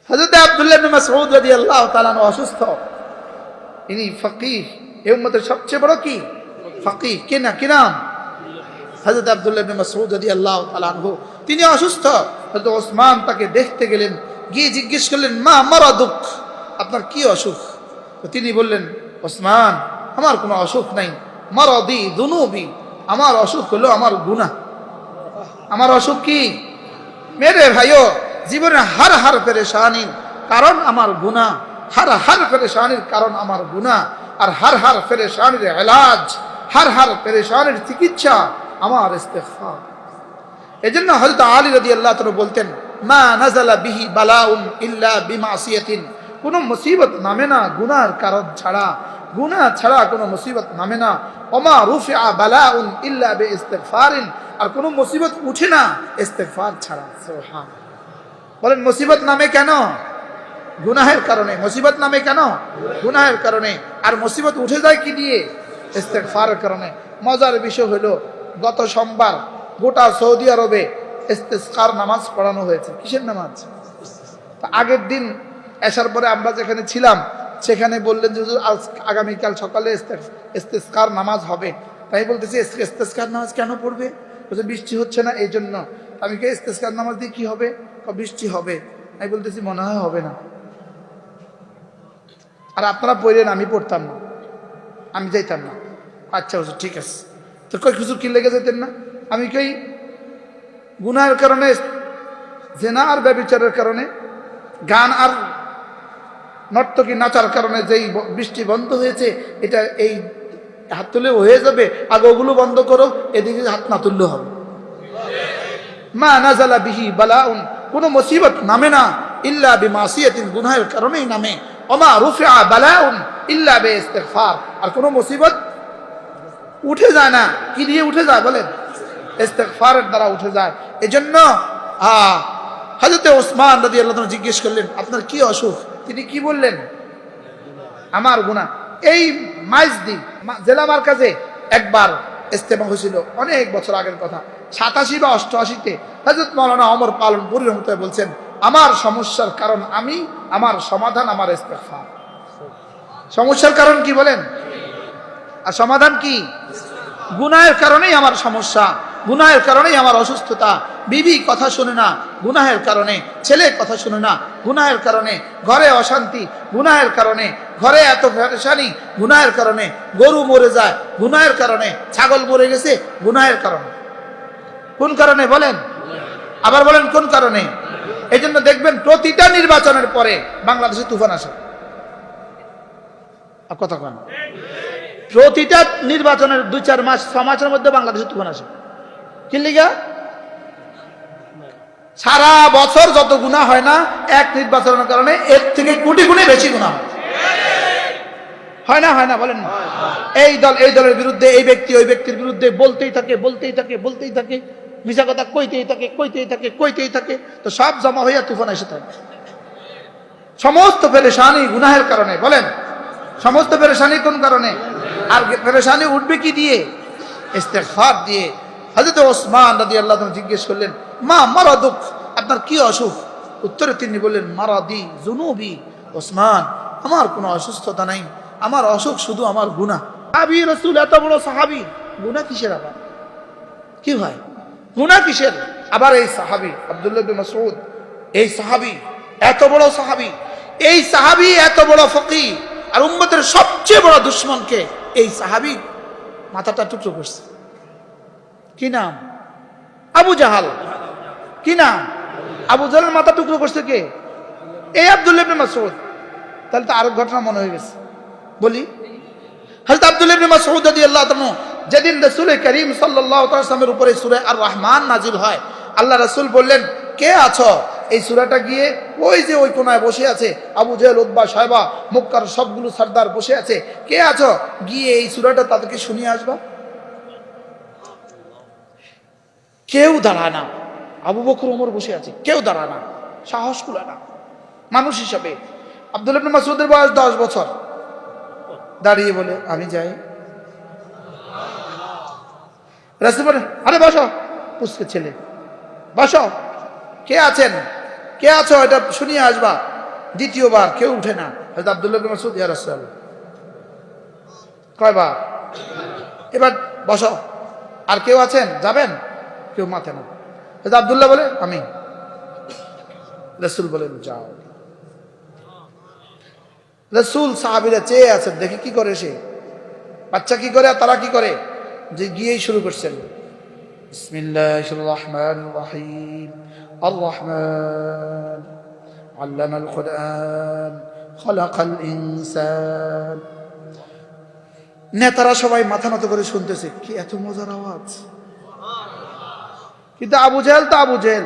হযরত আব্দুল্লাহ ইবনে মাসউদ রাদিয়াল্লাহু তাআলা অসুস্থ, ইনি ফকিহ, এই উম্মতের সবচেয়ে বড় কি ফকিহ। কি নাম? হযরত আব্দুল্লাহ ইবনে মাসউদ রাদিয়াল্লাহু তাআলা আনহু। তিনি অসুস্থ। হযরত ওসমান তাকে দেখতে গেলেন, গিয়ে জিজ্ঞেস করলেন, মা মারাদুক, আপনার কি অসুখ? তো তিনি বললেন, ওসমান, আমার কোনো অসুখ নাই, মারাদি যুনুবি, আমার অসুখ হলো আমার গুনাহ। আমার অসুখ কি? মেরে ভাইও, জীবনে হার পেরেশানির কারণ আমার গুনাহ, হার পেরেশানির কারণ আমার গুনাহ, আর হার পেরেশানির ইলাজ, হার পেরেশানির চিকিৎসা আমার ইস্তিগফার। এজন্য হযরত আলী রাদিয়াল্লাহু তাআলা বলতেন, মা নাযালা বিহি বালাউন ইল্লা বিমাসিয়াতিন, কোনো মুসিবত নামে না গুনাহর কারণ ছাড়া, গুনাহ ছাড়া কোনো মুসিবত নামে না। ওমা রুফিআ বালাউন ইল্লা বিইস্তিগফারিন, আর কোনো মুসিবত উঠে না ইস্তিগফার ছাড়া। সুবহানাল্লাহ। বলেন মুসিবত নামে কেন? গুনাহের কারণে। মুসিবত নামে কেন? গুনাহের কারণে। আর মুসিবত উঠে যায় কি দিয়ে? ইস্তিগফারের কারণে। মজার বিষয় হলো, গত সোমবার গোটা সৌদি আরবে ইস্তিসকার নামাজ পড়ানো হয়েছে। কিসের নামাজ? আগের দিন এশার পরে আমরা যেখানে ছিলাম সেখানে বললেন যে আগামীকাল সকালে ইস্তিসকার নামাজ হবে। তাই বলতেছি ইস্তিসকার নামাজ কেন পড়বে? বলছে বৃষ্টি হচ্ছে না এই জন্য। আমি কে ইস্তিসকার নামাজ দিয়ে কি হবে? বৃষ্টি হবে। আমি বলতেছি মনে হয় হবে না। আর আপনারা পড়লেন, আমি পড়তাম না, আমি যাইতাম না। আচ্ছা হুজুর ঠিক আছে। তো কই হুজুর কি লেগে যেতেন না? আমি কই গুনাহের কারণে, জেনা আর ব্যভিচারের কারণে, গান আর নর্তকী নাচার কারণে যেই বৃষ্টি বন্ধ হয়েছে, এটা এই হাত তুলে হয়ে যাবে, আগে ওগুলো বন্ধ করো, এদিকে হাত না তুললে হবে। মা নাযালা বিহি বালাউন, কোনো মুসিবত নামে না ইল্লা বিমাসিয়াতিন, গুনাহের কারণেই নামে। ওমা রুফিআ বালাউন ইল্লা বিইস্তিগফার, আর কোনো মুসিবত উঠে যায় না কি দিয়ে উঠে যায় বলেন? ইস্তিগফারের দ্বারা উঠে যায়। এজন্য হযরত ওসমান রাদিয়াল্লাহু তাআলা জিজ্ঞেস করলেন, আপনার কি অসুখ? তিনি কি বললেন? আমার গুনাহ। এই মাইজদি জেলা মার্কাজে একবার ইজতেমা হয়েছিল, অনেক বছর আগের কথা, 87 বা 88-তে। হযরত মাওলানা ওমর পালনপুরি রহমাতুল্লাহ বলছেন, আমার সমস্যার কারণ আমি, আমার সমাধান আমার ইস্তিগফার। সমস্যার কারণ কি বলেন? আর সমাধান কি? গুনাহের কারণেই আমার সমস্যা, গুনাহের কারণেই আমার অসুস্থতা। বিবি কথা শুনে না গুনাহের কারণে, ছেলে কথা শুনে না গুনাহের কারণে, ঘরে অশান্তি গুনাহের কারণে, ঘরে এত পেরেশানি গুনাহের কারণে, গরু মরে যায় গুনাহের কারণে, ছাগল মরে গেছে গুনাহের কারণে। কোন কারণে বলেন? আবার বলেন কোন কারণে? এই জন্য দেখবেন প্রতিটা নির্বাচনের পরে বাংলাদেশে তুফান আসে। কথা কন, প্রতিটা নির্বাচনের 2-4 মাস 6 মাসের মধ্যে বাংলাদেশে তুফান আসে। কি লিগা? সারা বছর যত গুনাহ হয় না, এক নির্বাচনের কারণে এর থেকে কোটি গুণে বেশি গুনাহ হয় না বলেন না? এই দল এই দলের বিরুদ্ধে, এই ব্যক্তি ওই ব্যক্তির বিরুদ্ধে বলতেই থাকে, মিছা কথা কইতেই থাকে, তো সব জমা হইয়া তুফান এসে থাকে। সমস্ত পেরেশানি গুনাহের কারণে। বলেন সমস্ত পেরেশানি কোন কারণে? আর পেরেশানি উঠবে কি দিয়ে? ইস্তিগফার দিয়ে। হযরত ওসমান রাদিয়াল্লাহু তাআলা জিজ্ঞেস করলেন, মা মারাদুক, আপনার কি অসুখ? উত্তরে তিনি বললেন, মারাদি যুনুবি, ওসমান, আমার কোনো অসুস্থতা নাই, আমার অসুখ শুধু আমার গুনাহ। সাহাবী রাসূল, এত বড় সাহাবী, গুনাহ কিসের? আবার কি হয় গুনাহ কিসের? আবার এই সাহাবী আব্দুল্লাহ ইবনে মাসউদ, এই সাহাবী এত বড় সাহাবী, এই সাহাবী এত বড় ফকিহ, আর উম্মতের সবচেয়ে বড় দুশমনকে এই সাহাবী মাথাটা টুকরো করছে। কি নাম? আবু জাহাল। কি নাম? আবু জাহালের মাথা টুকরো করছে কে? এই আব্দুল্লাহ ইবনে মাসউদ। তাহলে তো আরো ঘটনা মনে হয়ে গেছে, বলি। হযরত আব্দুল্লাহ ইবনে মাসউদ রাদিয়াল্লাহু তাআলা যেদিন রাসূল করিম সাল্লাল্লাহু আলাইহি ওয়াসাল্লামের উপরে সূরা আর রহমান নাজিল হয়, আল্লাহ রাসূল বললেন, কে আছো? এই সূরাটা গিয়ে ওই যে ওই কোনায় বসে আছে আবু জাহেল, উতবা, শায়বা, মক্কার সবগুলো সর্দার বসে আছে, কে আছো? গিয়ে এই সূরাটা তাদেরকে শুনিয়ে আসবা। কেউ দাঁড়ায় না। আবু বকর ওমর বসে আছে, কেউ দাঁড়ায় না, সাহস কুলায় না মানুষ হিসাবে। আব্দুল্লাহ ইবনে মাসউদের বয়স 10 বছর। দাঁড়িয়ে বলে, আমি যাই। রাসূল বলে, আরে বসো, পুষ্কে ছেলে, বসো, কে আছেন, কে আছো, এটা শুনিয়ে আসবা। দ্বিতীয়বার কেউ উঠে না। হযরত আব্দুল্লাহ ইবনে মাসউদ, ইয়া রাসূলুল্লাহ। কয়বার? এবার বসো। আর কেউ আছেন যাবেন? কেউ মাথে না। হযরত আব্দুল্লাহ বলে আমি। রাসূল বলেন যাও। রাসূল সাহাবীরা চেয়ে আছেন দেখি কি করে সে, বাচ্চা কি করে আর তারা কি করে, যে গিয়েই শুরু করছেন বিসমিল্লাহির রহমানির রহিম, আর রহমান আল্লামাল কুরআন খলাকাল ইনসান। নেতারা সবাই মাথা নত করে শুনতেছে, কি এত মজার আওয়াজ। কিন্তু আবু জেহেল তো আবু জেহেল,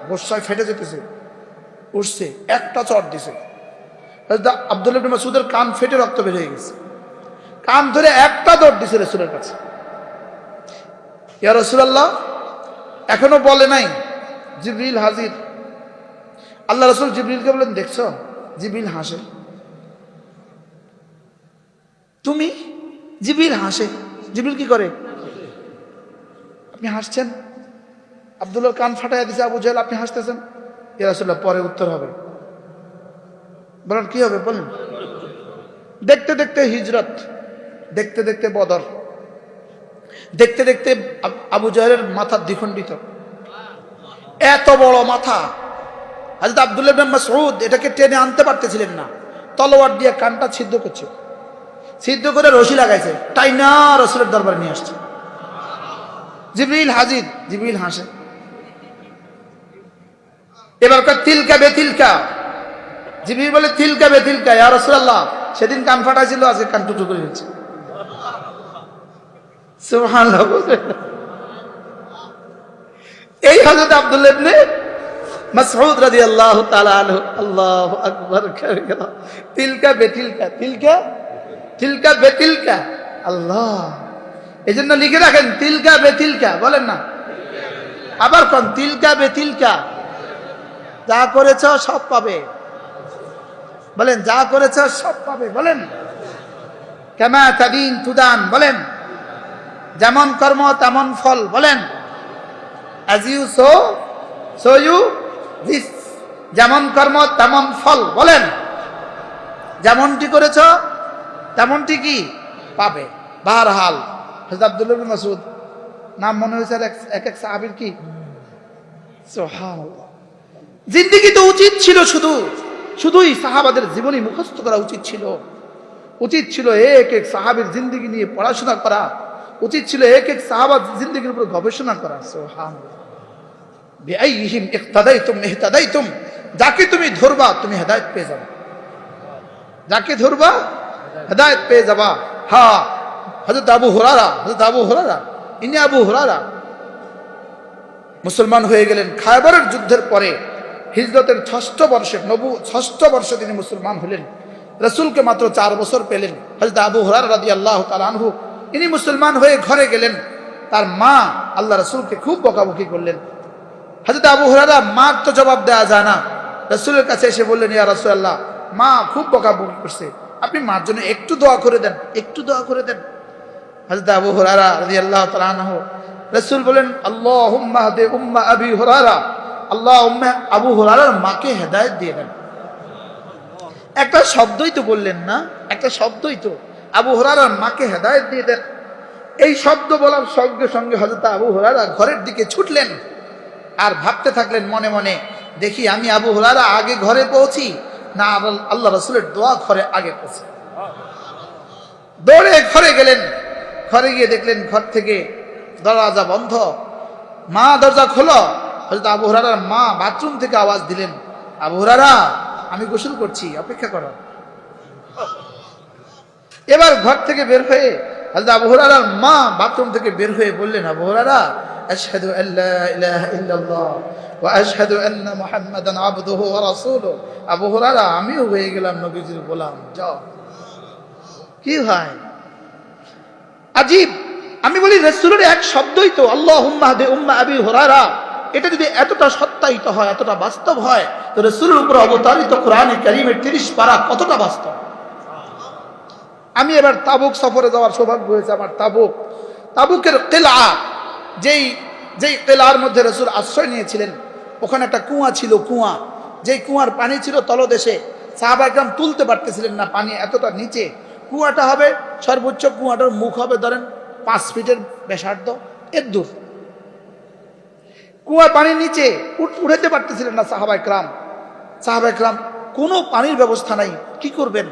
গোসায় ফেটে যেতেছে, উঠছে, একটা চট দিছে। আব্দুল্লাহ ইবনে মাসউদের কান ফেটে রক্ত বের হয়ে গেছে। কান ধরে একটা দৌড় দিছে রাসূলের কাছে। ইয়া রাসূলুল্লাহ, এখনো বলে নাই জিবরিল হাজির। আল্লাহ রাসূল জিবরিলকে বলেন, দেখছো জিবরিল হাসে। তুমি? জিবরিল হাসে। জিবরিল কি করে? আপনি হাসছেন। আব্দুল্লাহর কান ফাটাইয়া দিছে আবু জেহেল, আপনি হাসতেছেন। ইয়া রাসূলুল্লাহ, পরে উত্তর হবে। বলেন কি হবে বলেন। দেখতে দেখতে হিজরত, দেখতে দেখতে বদর, দেখতে দেখতে আবু জেহেলের মাথা দ্বিখণ্ডিত। এত বড় মাথা। হযরত আব্দুল্লাহ ইবনে মাসউদ এটাকে টেনে আনতে পারতেছিলেন না, তলোয়ার দিয়ে কানটা ছিদ্র করছে, ছিদ্র করে রশি লাগাইছে, টাইনা রাসূলের দরবারে নিয়ে আসছে। জিবরিল হাজির। জিবরিল হাসে। এবার কয় তিলকা বেতিলকা। জিবরিল বলে তিলকা বেতিলকা ইয়া রাসূলুল্লাহ, সেদিন কান ফাটা ছিল, আজকে কান টুকরো করে দিচ্ছে। সুবহানাল্লাহ। এই হযরত আব্দুল্লাহ ইবনে মাসউদ রাদিয়াল্লাহু তাআলা আনহু, আল্লাহু আকবার কাবীরা। তিলকা বেতিলকা, তিলকা তিলকা বেতিলকা, আল্লাহ। এজন্য লিখে রাখেন তিলকা বেতিলকা, বলেন না। আবার কোন তিলকা বেতিলকা, যা করেছ সব পাবে। বলেন যা করেছ সব পাবে। বলেন কামা তাদিন তুদান। বলেন যেমন কর্ম তেমন ফল। বলেন as you sow so you reap, যেমন কর্ম তেমন ফল। বলেন যেমনটি করেছ তেমনটি কি পাবে। বাহরহাল হযরত আব্দুল্লাহ ইবনে মাসউদ নাম মনে হয়েছে এক এক সাহাবীর কি, সুবহানাল্লাহ। জিন্দেগি তো উচিত ছিল শুধুই সাহাবাদের জীবনী মুখস্থ করা উচিত ছিল। উচিত ছিল এক এক সাহাবীর জিন্দেগি নিয়ে পড়াশোনা করা। উচিত ছিল এক এক সাহাবার জিন্দেগির উপর গবেষণা করা। সুবহানাল্লাহ। বিআইহিম ইক্তাদাইতুম ইহতাদাইতুম, যাকে তুমি ধরবা তুমি হেদায়েত পেয়ে যাবে। যাকে ধরবা হেদায়েত পেয়ে যাবা। হ্যাঁ, হযরত আবু হুরায়রা ইনি আবু হুরায়রা মুসলমান হয়ে গেলেন খায়বরের যুদ্ধের পরে। হিজরতের ষষ্ঠ বর্ষে তিনি মুসলমান হলেন। রাসূলকে মাত্র 4 বছর পেলেন। হযরত আবু হুরায়রা রাদিয়াল্লাহু তাআলা আনহু ইনি মুসলমান হয়ে ঘরে গেলেন। তার মা আল্লাহ রাসূলকে খুব বকাবকি করলেন। হযরত আবু হুরায়রা, মার তো জবাব দেওয়া যায় না, রাসূলের কাছে এসে বললেন, ইয়া রাসূলুল্লাহ, মা খুব বকাবকি করছে, আপনি মার জন্য একটু দোয়া করে দেন, একটু দোয়া করে দেন। হযরত আবু হুরায়রা রাদিয়াল্লাহু তাআলা আনহু, রাসূল বলেন, আল্লাহুম্মা হাদি উম্মা আবি হুরায়রা, আল্লাহুম্মা আবু হুরায়রার মাকে হেদায়েত দিয়ে দেন। একটা শব্দই তো বললেন না, একটা শব্দই তো, আবু হুরায়রার মাকে হেদায়েত দিয়ে দেন। এই শব্দ বলার সঙ্গে সঙ্গে হযরত আবু হুরায়রা ঘরের দিকে ছুটলেন আর ভাবতে থাকলেন মনে মনে, দেখি আমি আবু হুরায়রা আগে ঘরে পৌঁছি না আল্লাহ রাসূলের দোয়া ঘরে আগে পৌঁছে। দৌড়ে ঘরে গেলেন। ঘরে গিয়ে দেখলেন ঘর থেকে দরজা বন্ধ। মা দরজা খোলো। হযরত আবু হুরায়রার মা বাথরুম থেকে আওয়াজ দিলেন, আবু হুরায়রা, আমি গোসল করছি, অপেক্ষা করো। এবার ঘর থেকে বের হয়ে হযরত আবু হুরায়রার মা বাথরুম থেকে বের হয়ে বললেন, আবু হুরায়রা, আশহাদু আল্লা ইলাহা ইল্লাল্লাহ ওয়া আশহাদু আন্না মুহাম্মাদান আবদুহু ওয়া রাসূলুহু। আবু হুরায়রা, আমিও হয়ে গেলাম নবীজির গোলাম, যাও। কি হয় আজীব। আমি বলি রাসূলের এক শব্দই তো, আল্লাহুম্মা হাদি উম্মা আবি হুরায়রা, এটা যদি এতটা সত্যায়িত হয়, এতটা বাস্তব হয়, তো রাসূলের উপর অবতারিত কোরআনে কারীমের 30 পারা কতটা বাস্তব। আমি এবার তাবুক সফরে যাওয়ার সৌভাগ্য হয়েছে আমার। তাবুকের কিলা, যেই কিলার মধ্যে রাসূল আশ্রয় নিয়েছিলেন, ওখানে একটা কুয়া ছিল। যেই কুয়ার পানি ছিল তলদেশে, সাহাবা একরাম তুলতে পারতেছিলেন না, পানি এতটা নিচে। কুয়াটা হবে সর্বোচ্চ, কুয়াটার মুখ হবে ধরেন 5 ফিটের ব্যাসার্ধ, এর দূর। কুয়া পানির নিচে উঠাতে পারতেছিলেন না সাহাবা একরাম। সাহাবা একরাম কোনো পানির ব্যবস্থা নাই, কি করবেন?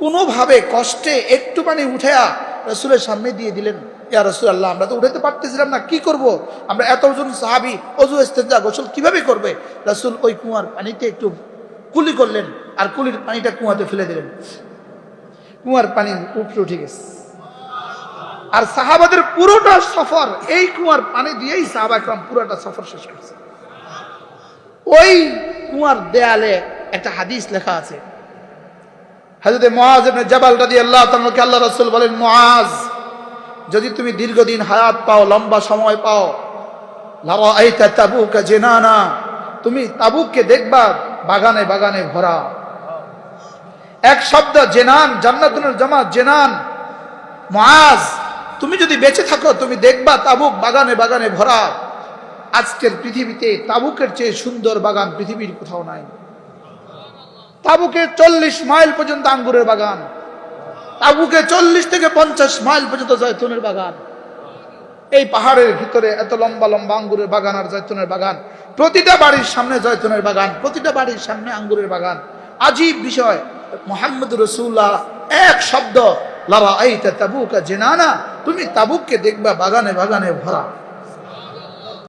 কোনোভাবে কষ্টে একটু পানি উঠায়া রাসূলের সামনে দিয়ে দিলেন। ইয়া রাসূলুল্লাহ, আমরা তো উঠাতে পারতেছিলাম না, কি করব? আমরা এতজন সাহাবী অজু ইস্তেনজা গোসল কিভাবে করবে? রাসূল ওই কুয়ার পানিতে একটু কুলি করলেন, আর কুলির পানিটা কুয়াতে ফেলে দিলেন। কুয়ার পানি উপরে উঠে গেছে। আর সাহাবাদের পুরোটা সফর এই কুয়ার পানি দিয়েই সাহাবা একরাম পুরোটা সফর শেষ করছে। ওই কুয়ার দেয়ালে একটা হাদিস লেখা আছে। হযরত মুআজ ইবনে জাবাল রাদিয়াল্লাহু তাআলা কে আল্লাহ রাসূল বলেন, মুআজ, যদি তুমি দীর্ঘদিন হায়াত পাও, লম্বা সময় পাও, লারাআইতা তাবুকা জিনানা, তুমি তাবুককে দেখবা বাগানে বাগানে ভরা। এক শব্দ জেনান, জান্নাতুল জামাত জেনান। মুআজ, তুমি যদি বেঁচে থাকো তুমি দেখবা তাবুক বাগানে বাগানে ভরা। আজকের পৃথিবীতে তাবুকের চেয়ে সুন্দর বাগান পৃথিবীর কোথাও নাই। তাবুকে 40 মাইল পর্যন্ত আঙ্গুরের বাগান, তাবুকে 40 থেকে 50 মাইল পর্যন্ত জয়তুনের বাগান। এই পাহাড়ের ভিতরে এত লম্বা লম্বা আঙ্গুরের বাগান আর জয়তুনের বাগান। প্রতিটা বাড়ির সামনে জয়তুনের বাগান, প্রতিটা বাড়ির সামনে আঙ্গুরের বাগান। আজীব বিষয়, মুহাম্মদুর রাসূলুল্লাহ এক শব্দ, লারাআইতা তাবুকা জিনানা, তুমি তাবুককে দেখবা বাগানে বাগানে ভরা।